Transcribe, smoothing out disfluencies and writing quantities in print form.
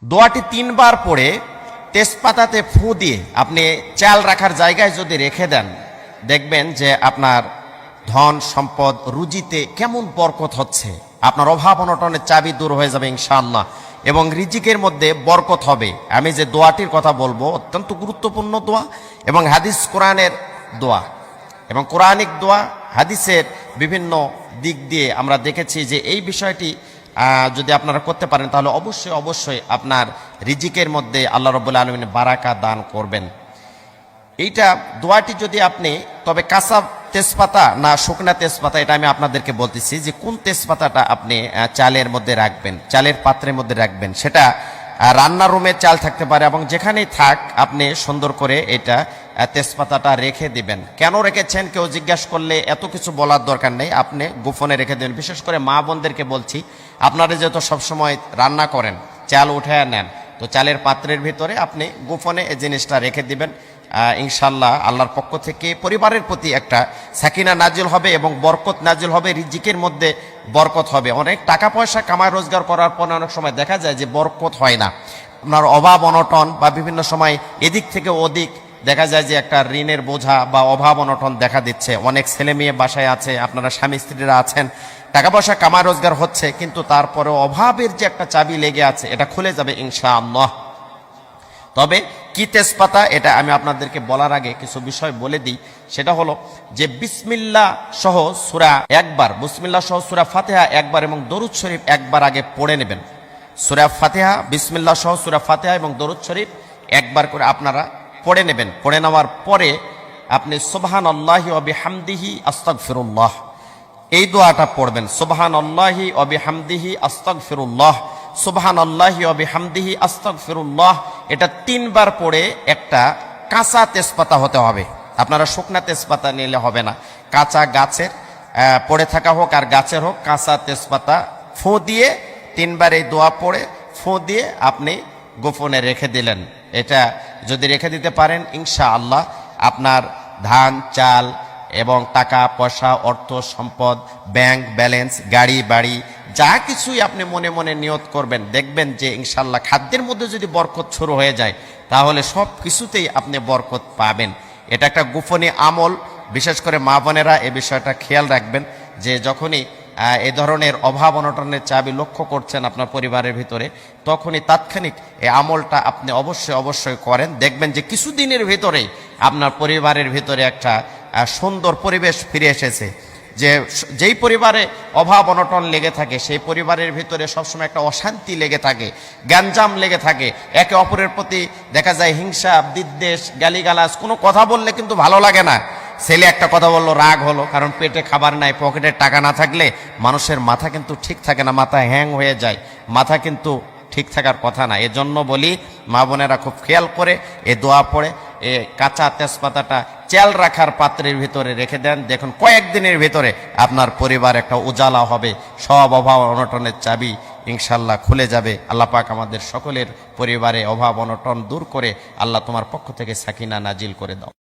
দোয়াটি ৩ বার পড়ে তেজপাতাতে ফু দিয়ে আপনি চাল রাখার জায়গায় যদি রেখে দেন, দেখবেন যে আপনার ধন সম্পদ রুজিতে কেমন বরকত হচ্ছে। আপনার অভাব অনটনের চাবি দূর হয়ে যাবে ইনশাআল্লাহ, এবং রিজিকের মধ্যে বরকত হবে। আমি যে দোয়াটির কথা বলবো অত্যন্ত গুরুত্বপূর্ণ দোয়া, এবং হাদিস কোরআনের দোয়া এবং কোরআনিক দোয়া। হাদিসের বিভিন্ন দিক দিয়ে আমরা দেখেছি যে এই বিষয়টি যদি আপনারা করতে পারেন তাহলে অবশ্যই অবশ্যই আপনার রিজিকের মধ্যে আল্লাহ রাব্বুল আলামিন বারাকা দান করবেন। এইটা দোয়াটি যদি আপনি, তবে কাঁচা তেজপাতা না শুকনা তেজপাতা, এটা আমি আপনাদেরকে বলতেছি যে কোন তেজপাতাটা আপনি চালের মধ্যে রাখবেন, চালের পাত্রের মধ্যে রাখবেন। সেটা রান্নার রুমে চাল থাকতে পারে, এবং যেখানেই থাক আপনি সুন্দর করে এটা তেজপাতাটা রেখে দিবেন। কেন রেখেছেন কেউ জিজ্ঞাসা করলে এত কিছু বলার দরকার নেই, আপনি গোপনে রেখে দেবেন। বিশেষ করে মা বোনদেরকে বলছি, আপনারা যেহেতু সবসময় রান্না করেন, চাল উঠে নেন, তো চালের পাত্রের ভিতরে আপনি গোপনে এই জিনিসটা রেখে দিবেন। ইনশাল্লাহ আল্লাহর পক্ষ থেকে পরিবারের প্রতি একটা সাকিনা নাজিল হবে এবং বরকত নাজিল হবে, রিজিকের মধ্যে বরকত হবে। অনেক টাকা পয়সা কামায় রোজগার করার পর অনেক সময় দেখা যায় যে বরকত হয় না। আপনার অভাব অনটন বা বিভিন্ন সময় এদিক থেকে ওদিক দেখা যায় যে একটা ঋণের বোঝা বা অভাব অনটন দেখা দিচ্ছে। অনেক ছেলে মেয়ে বাসায় আছে, আপনারা স্বামী স্ত্রীরা আছেন, টাকা পয়সা কামায় রোজগার হচ্ছে, কিন্তু তারপরে অভাবের যে একটা চাবি লেগে আছে এটা খুলে যাবে ইনশাআল্লাহ। তবে কি তেজপাতা, এটা আমি আপনাদেরকে বলার আগে কিছু বিষয় বলে দিই। সেটা হলো যে বিসমিল্লাহ সহ সূরা একবার, বিসমিল্লাহ সহ সূরা ফাতিহা একবার এবং দরুদ শরীফ একবার আগে পড়ে নেবেন। সূরা ফাতিহা, বিসমিল্লাহ সহ সূরা ফাতিহা এবং দরুদ শরীফ একবার করে আপনারা পড়ে নেবেন। পড়ে নেওয়ার পরে আপনি সুবহানাল্লাহি ওয়া বিহামদিহি আস্তাগফিরুল্লাহ, এই দোয়াটা পড়বেন। সুবহানাল্লাহি ওয়া বিহামদিহি আস্তাগফিরুল্লাহ, সুবহানাল্লাহি ওয়া বিহামদিহি আস্তাগফিরুল্লাহ। এটা 3 বার পড়ে একটা কাঁচা তেজপাতা হতে হবে। আপনারা শুকনা তেজপাতা নিলে হবে না, কাঁচা গাছের পড়ে থাকা হোক আর গাছের হোক, কাঁচা তেজপাতা ফু দিয়ে 3 বার এই দোয়া পড়ে ফু দিয়ে আপনি গোপনে রেখে দিলেন। এটা যদি রেখে দিতে পারেন ইনশাআল্লাহ আপনার ধান চাল এবং টাকা পয়সা, অর্থ সম্পদ, ব্যাংক ব্যালেন্স, গাড়ি বাড়ি, যা কিছুই আপনি মনে মনে নিয়ত করবেন, দেখবেন যে ইনশাআল্লাহ খাদ্যের মধ্যে যদি বরকত শুরু হয়ে যায় তাহলে সব কিছুতেই আপনি বরকত পাবেন। এটা একটা গোপনী আমল। বিশেষ করে মা বোনেরা এই বিষয়টা খেয়াল রাখবেন যে যখনই এই ধরনের অভাব অনটনের চাবি লক্ষ্য করছেন আপনার পরিবারের ভিতরে, তখনই তাৎক্ষণিক এই আমলটা আপনি অবশ্যই অবশ্যই করেন। দেখবেন যে কিছুদিনের ভিতরেই আপনার পরিবারের ভিতরে একটা সুন্দর পরিবেশ ফিরে এসেছে। যেই পরিবারে অভাব অনটন লেগে থাকে সেই পরিবারের ভিতরে সবসময় একটা অশান্তি লেগে থাকে, গ্যাঞ্জাম লেগে থাকে, একে অপরের প্রতি দেখা যায় হিংসা বিদ্বেষ, গালিগালাজ। কোনো কথা বললে কিন্তু ভালো লাগে না। ছেলে একটা কথা বললো, রাগ হলো, কারণ পেটে খাবার নাই, পকেটে টাকা না থাকলে মানুষের মাথা কিন্তু ঠিক থাকে না, মাথা হ্যাং হয়ে যায়, মাথা কিন্তু ঠিক থাকার কথা না। এজন্য বলি মা বোনেরা খুব খেয়াল করে এ দোয়া পড়ে এ কাঁচা তেজপাতাটা চাল রাখার পাত্রের ভিতরে রেখে দেন। দেখুন কয়েকদিনের ভিতরে আপনার পরিবার একটা উজালা হবে, সব অভাব অনটনের চাবি ইনশাল্লাহ খুলে যাবে। আল্লাহ পাক আমাদের সকলের পরিবারে অভাব অনটন দূর করে আল্লাহ তোমার পক্ষ থেকে সাকিনা নাজিল করে দাও।